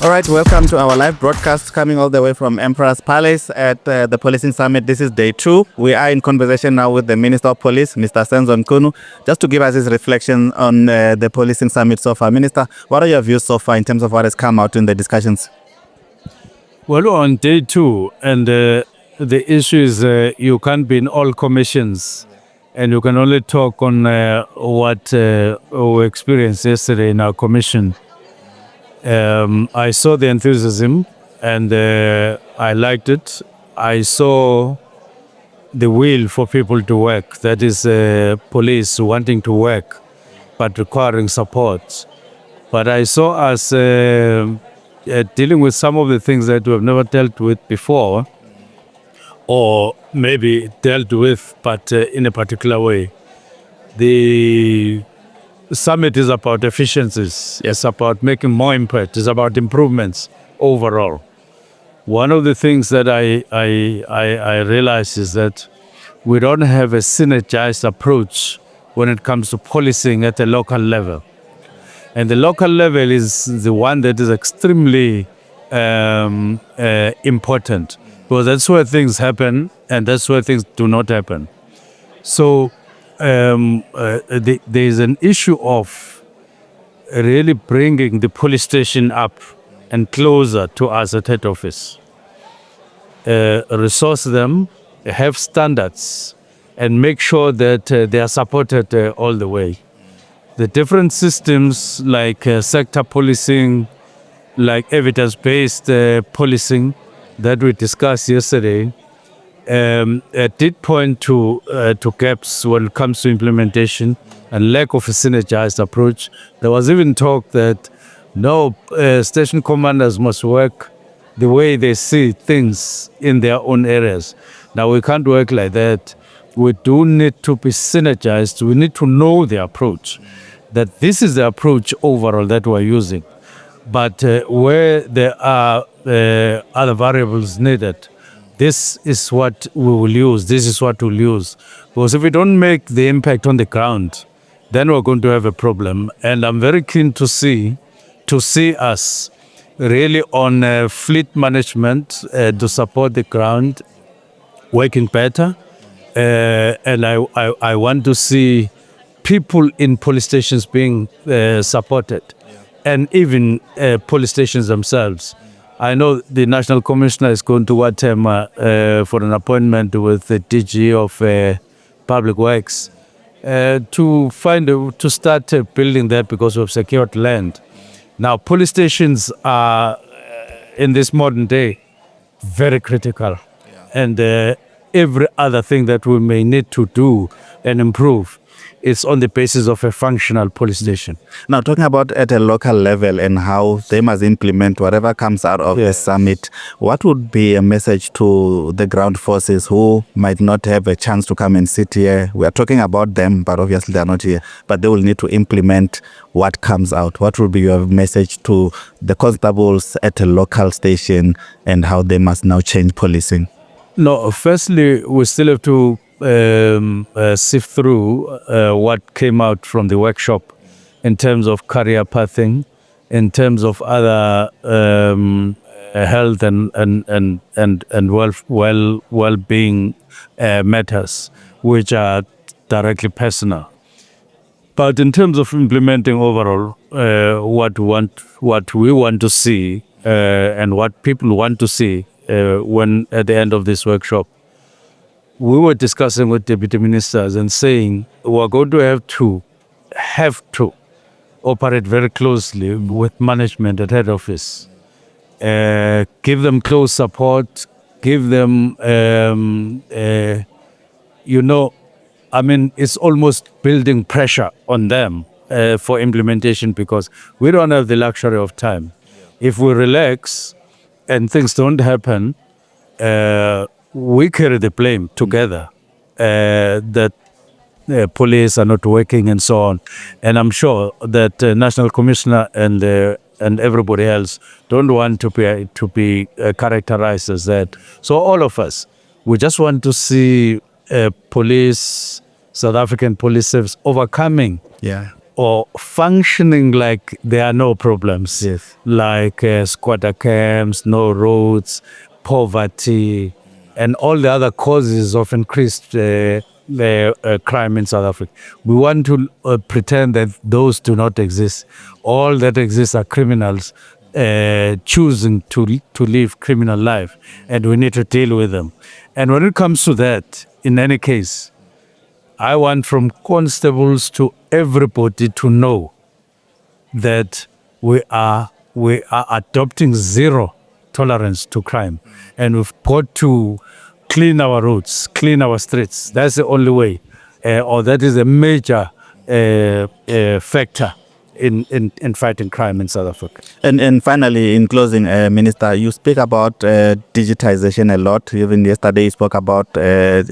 All right, welcome to our live broadcast coming all the way from Emperor's Palace at the Policing Summit. This is day 2. We are in conversation now with the Minister of Police, Mr. Mchunu, just to give us his reflection on the Policing Summit so far. Minister, what are your views so far in terms of what has come out in the discussions? Well, on day 2, and the issue is you can't be in all commissions, and you can only talk on what we experienced yesterday in our commission. I saw the enthusiasm, and I liked it. I saw the will for people to work, that is police wanting to work, but requiring support. But I saw us dealing with some of the things that we have never dealt with before, or maybe dealt with, but in a particular way. The summit is about efficiencies. It's about making more impact. It's about improvements overall. One of the things that I realize is that we don't have a synergized approach when it comes to policing at a local level. And the local level is the one that is extremely important, because that's where things happen and that's where things do not happen. So there is an issue of really bringing the police station up and closer to us at head office. Resource them, have standards, and make sure that they are supported all the way. The different systems like sector policing, like evidence-based policing that we discussed yesterday, did point to gaps when it comes to implementation and lack of a synergized approach. There was even talk that no, station commanders must work the way they see things in their own areas. Now, we can't work like that. We do need to be synergized. We need to know the approach, that this is the approach overall that we're using. But where there are other variables needed, this is what we will use, this is what we'll use. Because if we don't make the impact on the ground, then we're going to have a problem. And I'm very keen to see us really on fleet management to support the ground working better. And I want to see people in police stations being supported, and even police stations themselves. I know the National Commissioner is going to Watema for an appointment with the DG of Public Works to start building that, because we've secured land. Now, police stations are, in this modern day, very critical. And every other thing that we may need to do and improve is on the basis of a functional police station. Now, talking about at a local level and how they must implement whatever comes out of the summit, what would be a message to the ground forces who might not have a chance to come and sit here? We are talking about them, but obviously they are not here, but they will need to implement what comes out. What would be your message to the constables at a local station and how they must now change policing? No, firstly, we still have to sift through what came out from the workshop in terms of career pathing, in terms of other health and well-being matters, which are directly personal. But in terms of implementing overall, what we want to see and what people want to see when at the end of this workshop, we were discussing with deputy ministers and saying we're going to have to operate very closely with management at head office. Give them close support, give them, it's almost building pressure on them for implementation, because we don't have the luxury of time. If we relax and things don't happen, we carry the blame together that police are not working and so on. And I'm sure that National Commissioner and everybody else don't want to be characterized as that. So all of us, we just want to see police, South African Police Service overcoming or functioning like there are no problems. Yes. Like squatter camps, no roads, poverty, and all the other causes of increased crime in South Africa. We want to pretend that those do not exist. All that exists are criminals choosing to live criminal life, and we need to deal with them. And when it comes to that, in any case, I want from constables to everybody to know that we are adopting zero tolerance to crime, and we've got to clean our roads, clean our streets. That's the only way, or that is a major factor in fighting crime in South Africa. And finally, in closing, Minister, you speak about digitization a lot. Even yesterday, you spoke about our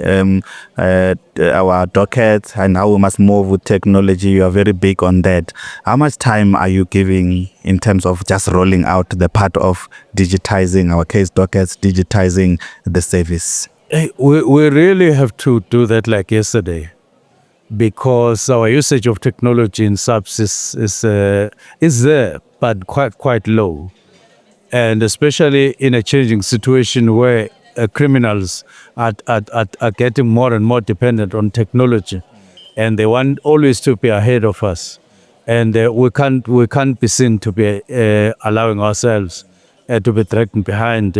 dockets and how we must move with technology. You are very big on that. How much time are you giving in terms of just rolling out the part of digitizing our case dockets, digitizing the service? We really have to do that like yesterday, because our usage of technology in SAPS is there, but quite low. And especially in a changing situation where criminals are getting more and more dependent on technology, and they want always to be ahead of us. And we can't be seen to be allowing ourselves to be dragged behind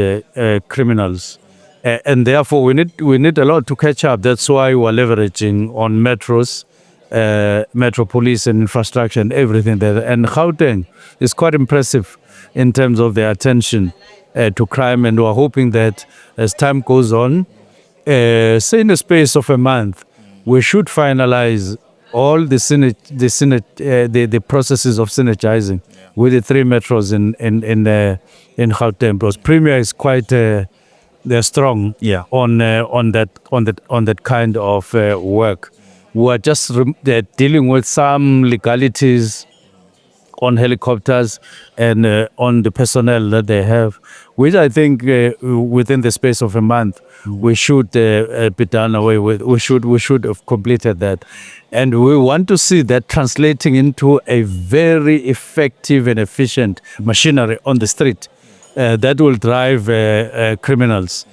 criminals. And therefore, we need a lot to catch up. That's why we're leveraging on metros, metro police and infrastructure and everything there. And Gauteng is quite impressive in terms of their attention to crime. And we're hoping that as time goes on, say in the space of a month, we should finalize all the processes of synergizing with the 3 metros in Gauteng. Because Premier is quite they're strong on that kind of work. We are just dealing with some legalities on helicopters and on the personnel that they have, which I think within the space of a month we should be done away with. We should have completed that, and we want to see that translating into a very effective and efficient machinery on the street. That will drive criminals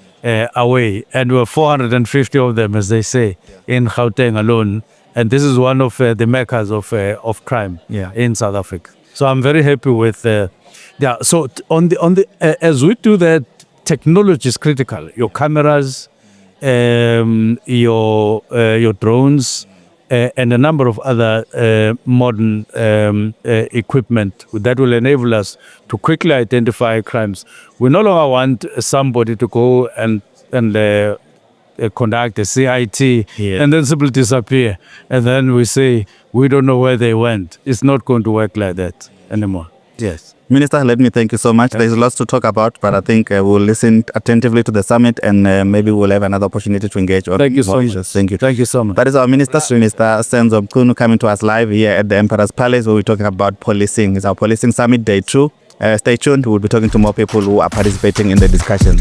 away. And we're 450 of them, as they say, in Gauteng alone. And this is one of the meccas of crime in South Africa. So I'm very happy with So as we do that, technology is critical. Your cameras, your drones, and a number of other modern equipment that will enable us to quickly identify crimes. We no longer want somebody to go and conduct a CIT and then simply disappear. And then we say, we don't know where they went. It's not going to work like that anymore. Yes. Minister, let me thank you so much. There's lots to talk about, but I think we'll listen attentively to the summit, and maybe we'll have another opportunity to engage on Thank you so much. Thank you. Thank you so much. That is our Minister Mchunu coming to us live here at the Emperor's Palace, where we're talking about policing. It's our policing summit day 2. Stay tuned. We'll be talking to more people who are participating in the discussion.